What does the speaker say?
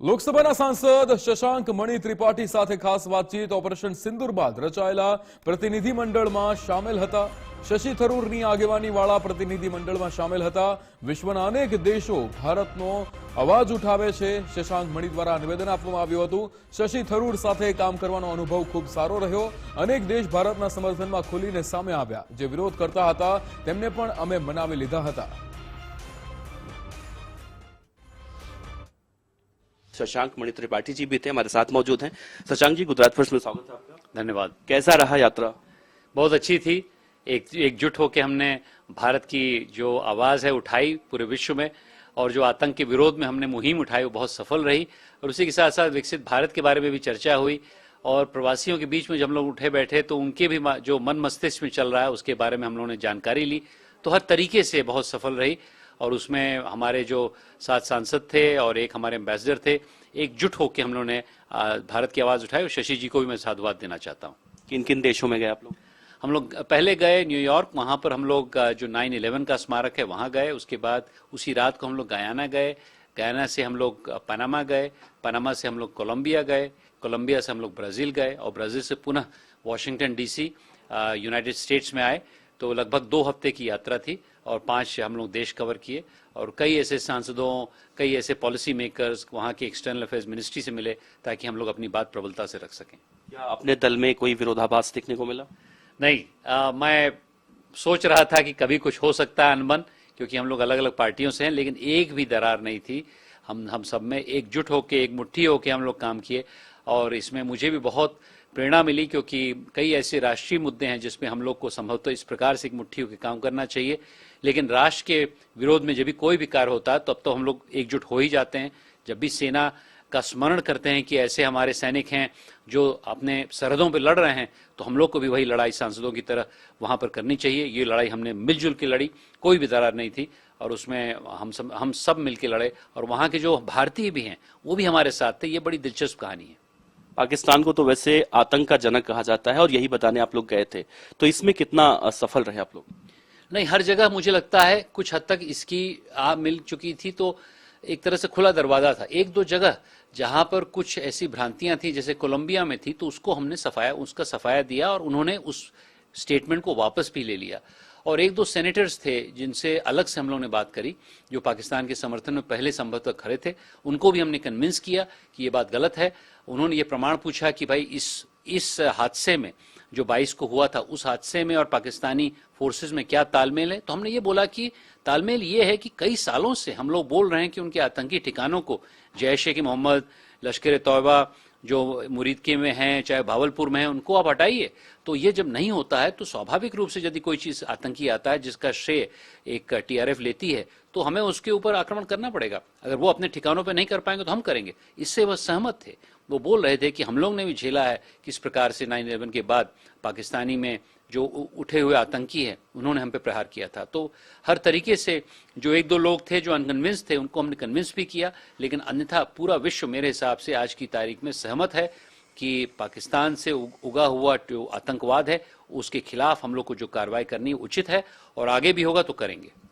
લોકસભાના સાંસદ શશાંક મણિ ત્રિપાઠી સાથે ખાસ વાતચીત ઓપરેશન સિંદૂર બાદ રચાયેલા પ્રતિનિધિમંડળમાં સામેલ હતા। શશી થરૂરની આગેવાનીવાળા પ્રતિનિધિમંડળમાં સામેલ હતા। વિશ્વના અનેક દેશો ભારતનો અવાજ ઉઠાવે છે। શશાંક મણિ દ્વારા નિવેદન આપવામાં આવ્યું હતું। શશી થરૂર સાથે કામ કરવાનો અનુભવ ખૂબ સારો રહ્યો। અનેક દેશ ભારતના સમર્થનમાં ખુલીને સામે આવ્યા। જે વિરોધ કરતા હતા તેમને પણ અમે મનાવી લીધા હતા। शशांक मणि त्रिपाठी जी भी थे, हमारे साथ मौजूद हैं। शशांक जी, गुजरात फर्स्ट में स्वागत है आपका। धन्यवाद। कैसा रहा यात्रा? बहुत अच्छी थी। एकजुट होकर हमने भारत की जो आवाज़ है उठाई पूरे विश्व में, और जो आतंक के विरोध में हमने मुहिम उठाई वो बहुत सफल रही। और उसी के साथ साथ विकसित भारत के बारे में भी चर्चा हुई, और प्रवासियों के बीच में जब हम लोग उठे बैठे तो उनके भी जो मन मस्तिष्क में चल रहा है उसके बारे में हम लोगों ने जानकारी ली। तो हर तरीके से बहुत सफल रही, और उसमें हमारे जो 7 सांसद थे और एक हमारे एम्बेसडर थे, एकजुट होकर हम लोगों ने भारत की आवाज़ उठाई। और शशि जी को भी मैं साधुवाद देना चाहता हूँ। किन किन देशों में गए आप लोग? हम लोग पहले गए न्यूयॉर्क, वहाँ पर हम लोग जो 9/11 का स्मारक है वहाँ गए। उसके बाद उसी रात को हम लोग गयाना गए। गयाना से हम लोग पनामा गए। पनामा से हम लोग कोलंबिया गए। कोलंबिया से हम लोग ब्राज़ील गए, और ब्राज़ील से पुनः वाशिंगटन DC यूनाइटेड स्टेट्स में आए। तो लगभग 2 हफ्ते की यात्रा थी, और 5 हम लोग देश कवर किए, और कई ऐसे सांसदों, कई ऐसे पॉलिसी मेकर्स, वहाँ के एक्सटर्नल अफेयर्स मिनिस्ट्री से मिले, ताकि हम लोग अपनी बात प्रबलता से रख सकें। क्या अपने दल में कोई विरोधाभास देखने को मिला? नहीं, मैं सोच रहा था कि कभी कुछ हो सकता है अनबन, क्योंकि हम लोग अलग अलग पार्टियों से हैं, लेकिन एक भी दरार नहीं थी। हम सब में एकजुट होकर, एक मुट्ठी होकर हम लोग काम किए, और इसमें मुझे भी बहुत प्रेरणा मिली, क्योंकि कई ऐसे राष्ट्रीय मुद्दे हैं जिसमें हम लोग को संभवतः इस प्रकार से एक मुट्ठी होकर काम करना चाहिए। लेकिन राष्ट्र के विरोध में जब भी कोई भी कार्य होता है तब तो हम लोग एकजुट हो ही जाते हैं। जब भी सेना का स्मरण करते हैं कि ऐसे हमारे सैनिक हैं जो अपने सरहदों पर लड़ रहे हैं, तो हम लोग को भी वही लड़ाई सांसदों की तरह वहाँ पर करनी चाहिए। ये लड़ाई हमने मिलजुल के लड़ी, कोई भी दरार नहीं थी, और उसमें हम सब मिल के लड़े, और वहाँ के जो भारतीय भी हैं वो भी हमारे साथ थे। ये बड़ी दिलचस्प कहानी है। पाकिस्तान को तो वैसे आतंक का जनक कहा जाता है, और यही बताने आप लोग गए थे, तो इसमें कितना सफल रहे आप लोग? नहीं, हर जगह मुझे लगता है कुछ हद तक इसकी मिल चुकी थी, तो एक तरह से खुला दरवाजा था। 1-2 जगह जहां पर कुछ ऐसी भ्रांतियां थी, जैसे कोलंबिया में थी, तो उसको हमने उसका सफाया दिया, और उन्होंने उस स्टेटमेंट को वापस भी ले लिया। और 1-2 सेनेटर्स थे जिनसे अलग से हम लोगों ने बात करी, जो पाकिस्तान के समर्थन में पहले संभवतः खड़े थे, उनको भी हमने कन्विंस किया कि ये बात गलत है। उन्होंने ये प्रमाण पूछा कि भाई इस हादसे में जो 22 को हुआ था, उस हादसे में और पाकिस्तानी फोर्सेस में क्या तालमेल है। तो हमने ये बोला कि तालमेल ये है कि कई सालों से हम लोग बोल रहे हैं कि उनके आतंकी ठिकानों को, जैश-ए-मोहम्मद, लश्कर-ए-तौबा जो मुरीदके में हैं, चाहे भावलपुर में है, उनको आप हटाइए। तो ये जब नहीं होता है तो स्वाभाविक रूप से यदि कोई चीज़ आतंकी आता है जिसका श्रेय एक TRF लेती है, तो हमें उसके ऊपर आक्रमण करना पड़ेगा। अगर वो अपने ठिकानों पे नहीं कर पाएंगे तो हम करेंगे। इससे वह सहमत थे। वो बोल रहे थे कि हम लोग ने भी झेला है किस प्रकार से 9/11 के बाद पाकिस्तानी में जो उठे हुए आतंकी हैं उन्होंने हम पे प्रहार किया था। तो हर तरीके से जो 1-2 लोग थे जो अनकन्विंस थे, उनको हमने कन्विंस भी किया, लेकिन अन्यथा पूरा विश्व मेरे हिसाब से आज की तारीख में सहमत है कि पाकिस्तान से उगा हुआ जो आतंकवाद है उसके खिलाफ हम लोग को जो कार्रवाई करनी उचित है, और आगे भी होगा तो करेंगे।